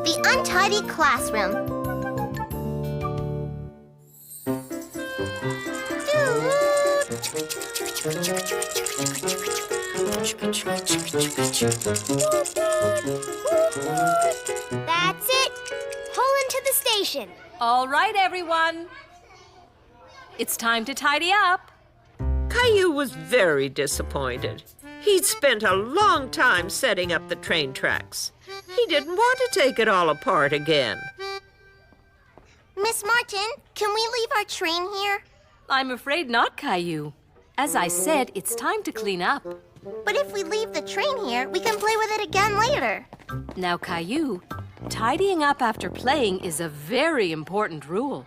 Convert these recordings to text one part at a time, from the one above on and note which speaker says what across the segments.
Speaker 1: The Untidy Classroom.
Speaker 2: That's it. Pull into the station.
Speaker 3: All right, everyone. It's time to tidy up.
Speaker 4: Caillou was very disappointed. He'd spent a long time setting up the train tracks. He didn't want to take it all apart again.
Speaker 1: Miss Martin, can we leave our train here?
Speaker 3: I'm afraid not, Caillou. As I said, it's time to clean up.
Speaker 1: But if we leave the train here, we can play with it again later.
Speaker 3: Now, Caillou, tidying up after playing is a very important rule.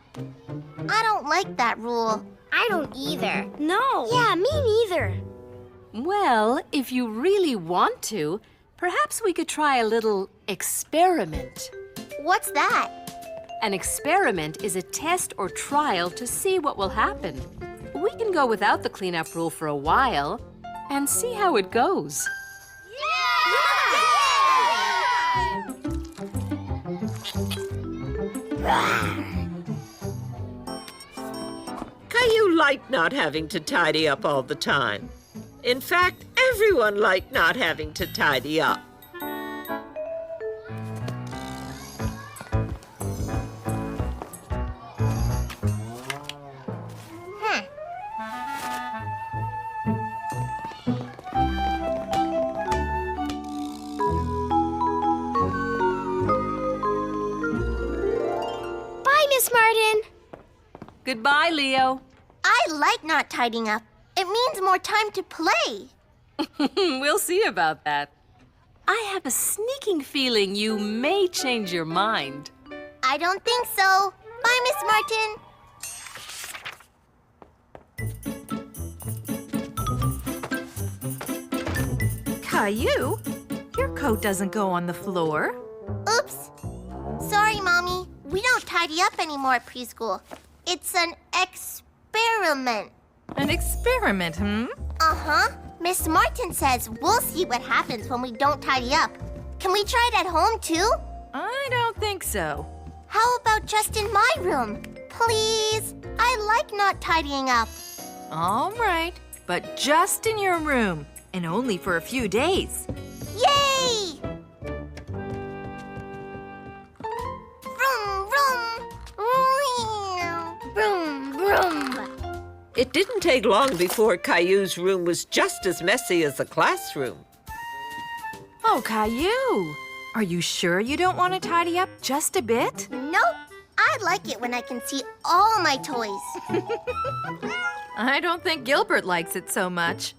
Speaker 1: I don't like that rule.
Speaker 2: I don't either. No. Yeah, me neither.
Speaker 3: Well, if you really want to, perhaps we could try a little experiment.
Speaker 1: What's that?
Speaker 3: An experiment is a test or trial to see what will happen. We can go without the cleanup rule for a while and see how it goes.
Speaker 4: Caillou liked not having to tidy up all the time. In fact, everyone liked not having to tidy up.
Speaker 2: Bye, Miss Martin.
Speaker 3: Goodbye, Leo.
Speaker 1: I like not tidying up. It means more time to play.
Speaker 3: We'll see about that. I have a sneaking feeling you may change your mind.
Speaker 1: I don't think so. Bye, Miss Martin.
Speaker 5: Caillou, your coat doesn't go on the floor.
Speaker 1: Oops. Sorry, Mommy. We don't tidy up anymore at preschool. It's an experiment.
Speaker 5: An experiment,
Speaker 1: Uh-huh. Miss Martin says we'll see what happens when we don't tidy up. Can we try it at home, too?
Speaker 5: I don't think so.
Speaker 1: How about just in my room? Please. I like not tidying up.
Speaker 5: All right, but just in your room, and only for a few days.
Speaker 1: Yay! Vroom, vroom.
Speaker 2: Vroom, vroom.
Speaker 4: It didn't take long before Caillou's room was just as messy as the classroom.
Speaker 5: Oh, Caillou, are you sure you don't want to tidy up just a bit?
Speaker 1: Nope. I like it when I can see all my toys.
Speaker 5: I don't think Gilbert likes it so much.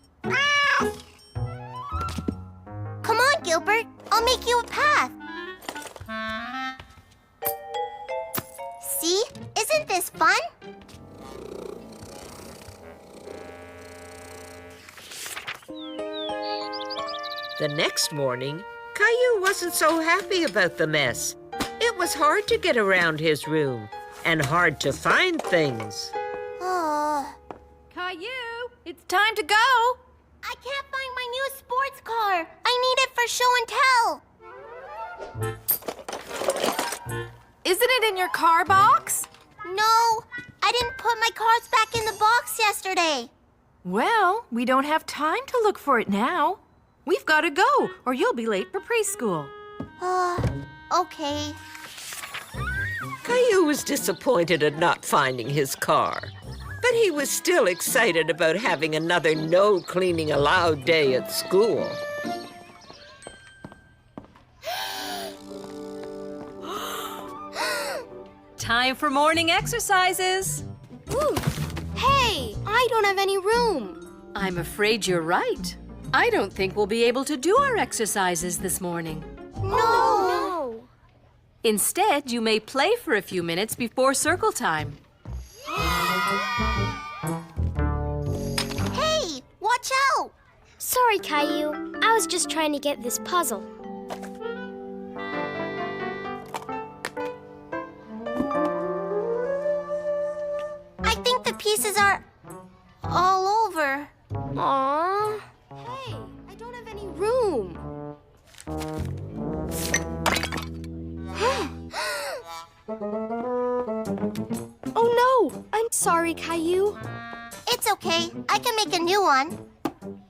Speaker 1: Come on, Gilbert. I'll make you a path. See? Isn't this fun?
Speaker 4: The next morning, Caillou wasn't so happy about the mess. It was hard to get around his room and hard to find things.
Speaker 1: Oh,
Speaker 5: Caillou, it's time to go.
Speaker 1: I can't find my new sports car. I need it for show and tell.
Speaker 5: Isn't it in your car box?
Speaker 1: No, I didn't put my cars back in the box yesterday.
Speaker 5: Well, we don't have time to look for it now. We've got to go, or you'll be late for preschool.
Speaker 1: Okay.
Speaker 4: Caillou was disappointed at not finding his car, but he was still excited about having another no cleaning allowed day at school.
Speaker 3: Time for morning exercises.
Speaker 2: Ooh. Hey, I don't have any room.
Speaker 3: I'm afraid you're right. I don't think we'll be able to do our exercises this morning.
Speaker 1: No.
Speaker 3: Instead, you may play for a few minutes before circle time.
Speaker 1: Hey, watch out.
Speaker 2: Sorry, Caillou. I was just trying to get this puzzle.
Speaker 1: I think the pieces are all over.
Speaker 2: Aww. Hey, sorry, Caillou.
Speaker 1: It's okay. I can make a new one.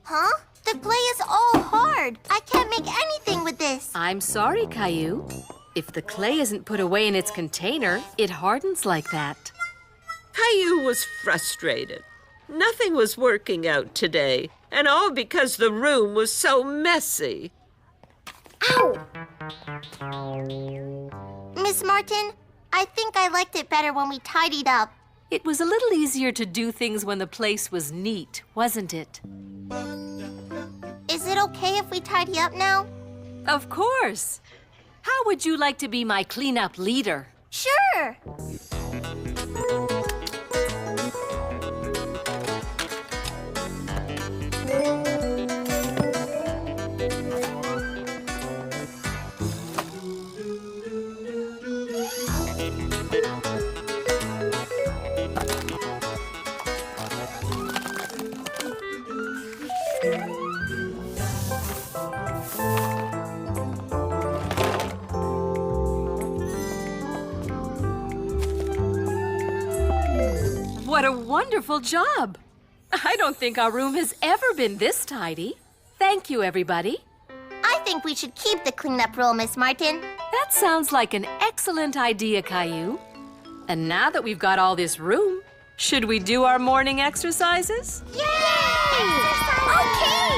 Speaker 1: Huh? The clay is all hard. I can't make anything with this.
Speaker 3: I'm sorry, Caillou. If the clay isn't put away in its container, it hardens like that.
Speaker 4: Caillou was frustrated. Nothing was working out today, and all because the room was so messy.
Speaker 1: Ow! Miss Martin, I think I liked it better when we tidied up.
Speaker 3: It was a little easier to do things when the place was neat, wasn't it?
Speaker 1: Is it okay if we tidy up now?
Speaker 3: Of course. How would you like to be my cleanup leader?
Speaker 1: Sure!
Speaker 3: What a wonderful job! I don't think our room has ever been this tidy. Thank you, everybody.
Speaker 1: I think we should keep the cleanup rule, Miss Martin.
Speaker 3: That sounds like an excellent idea, Caillou. And now that we've got all this room, should we do our morning exercises?
Speaker 1: Yay! Okay!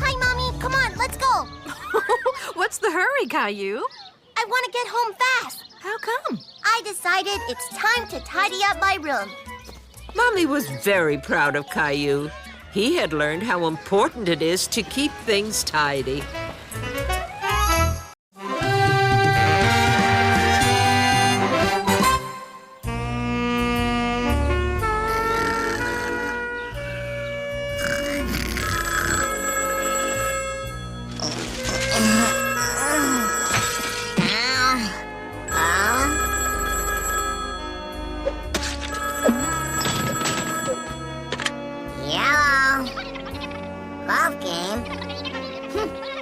Speaker 1: Hi, Mommy. Come on, let's go.
Speaker 5: What's the hurry, Caillou?
Speaker 1: I want to get home fast.
Speaker 5: How come?
Speaker 1: I decided it's time to tidy up my room.
Speaker 4: Mommy was very proud of Caillou. He had learned how important it is to keep things tidy.
Speaker 2: Golf game?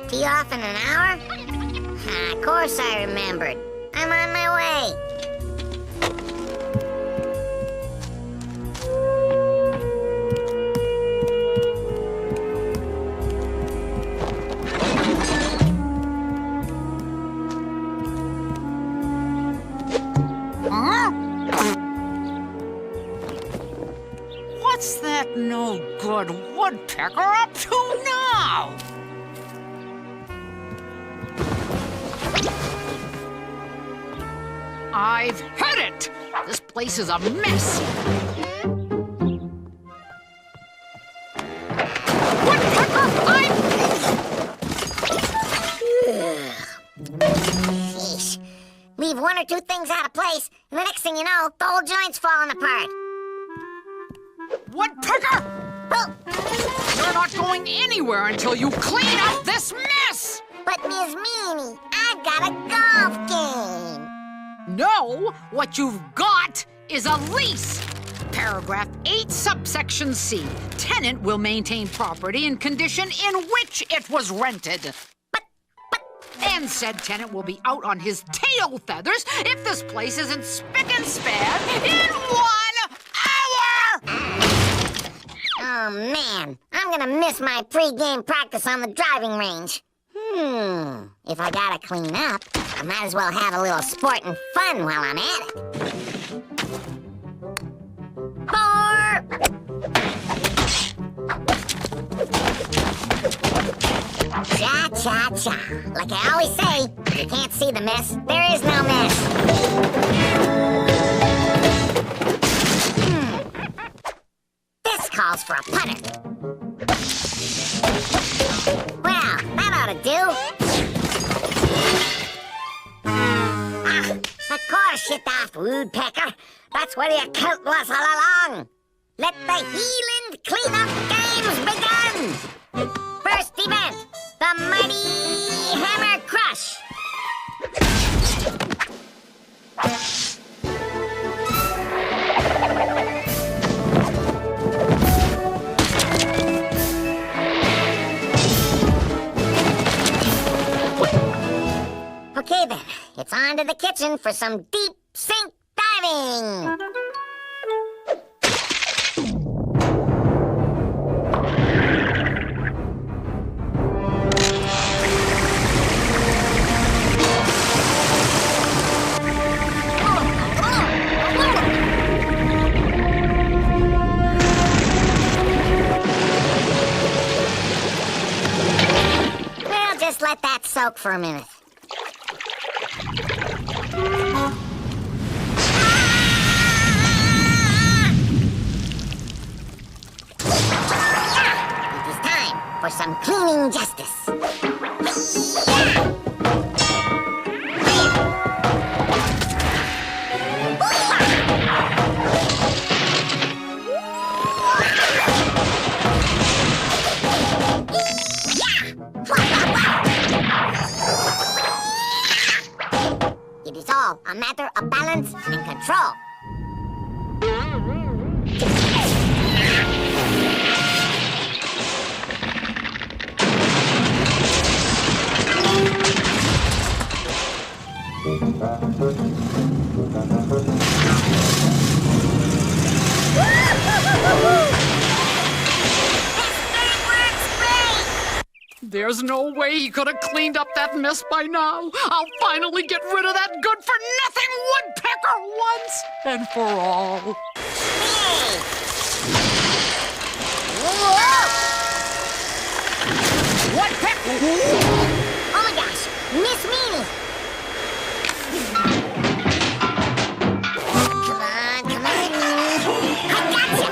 Speaker 2: Tee off in an hour? Of course I remembered. I'm on my way.
Speaker 6: What's that no-good woodpecker up to now? I've hit it! This place is a mess. Woodpecker,
Speaker 2: Sheesh. Leave one or two things out of place, and the next thing you know, the whole joint's falling apart.
Speaker 6: Woodpecker!
Speaker 2: Oh,
Speaker 6: You're not going anywhere until you clean up this mess!
Speaker 2: but Miss Meanie, I've got a golf game.
Speaker 6: No, what you've got is a lease. Paragraph 8, subsection C. Tenant will maintain property in condition in which it was rented. And said tenant will be out on his tail feathers if this place isn't spick and span in 1 hour!
Speaker 2: Oh, man, I'm gonna miss my pre-game practice on the driving range. If I gotta clean up, I might as well have a little sport and fun while I'm at it. 4! Cha-cha-cha. Like I always say, if you can't see the mess, there is no mess. This calls for a putter. Well, that ought to do. Of course you daft woodpecker. That's where your coat was all along. Let the Healand Cleanup Games begin! First event, the Mighty Hammer Crush. Okay then, it's on to to the kitchen for some deep sink diving. Well, just let that soak for a minute. It is time for some cleaning justice. It is all a matter of balance and control.
Speaker 6: There's no way he could have cleaned up that mess by now. I'll finally get rid of that good-for-nothing woodpecker once and for all. Woodpecker!
Speaker 2: Oh my gosh, Miss Meanie! Come on, Meanie. I gotcha!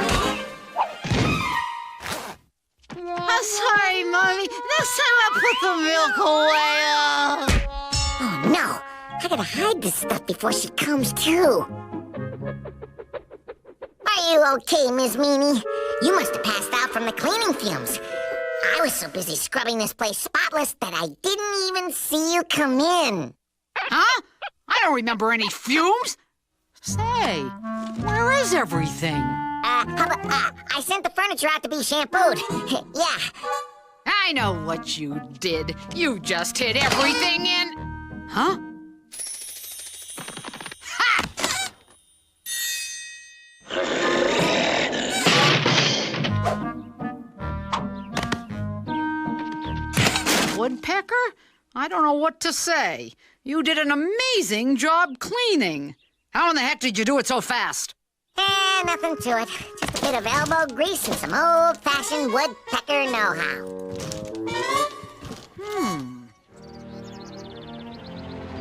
Speaker 6: Sorry, Mommy. Next time I'll put the milk away.
Speaker 2: Oh no, I gotta hide this stuff before she comes too. Are you okay, Miss Meanie? You must have passed out from the cleaning fumes. I was so busy scrubbing this place spotless that I didn't even see you come in.
Speaker 6: Huh? I don't remember any fumes. Say, where is everything?
Speaker 2: I sent the furniture out to be shampooed. Yeah.
Speaker 6: I know what you did. You just hid everything in... Huh? Ha! Woodpecker? I don't know what to say. You did an amazing job cleaning. How in the heck did you do it so fast?
Speaker 2: Nothing to it. Just a bit of elbow grease and some old-fashioned woodpecker know-how.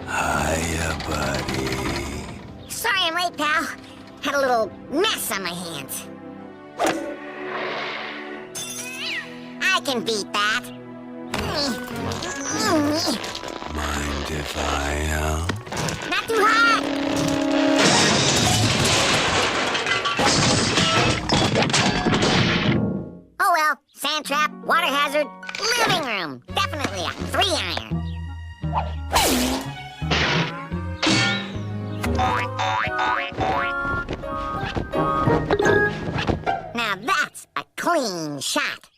Speaker 7: Hiya, buddy.
Speaker 2: Sorry I'm late, pal. Had a little mess on my hands. I can beat that.
Speaker 7: Mind if I help?
Speaker 2: Not too hard. Oh well, sand trap, water hazard, living room. Definitely a 3-iron. Now that's a clean shot.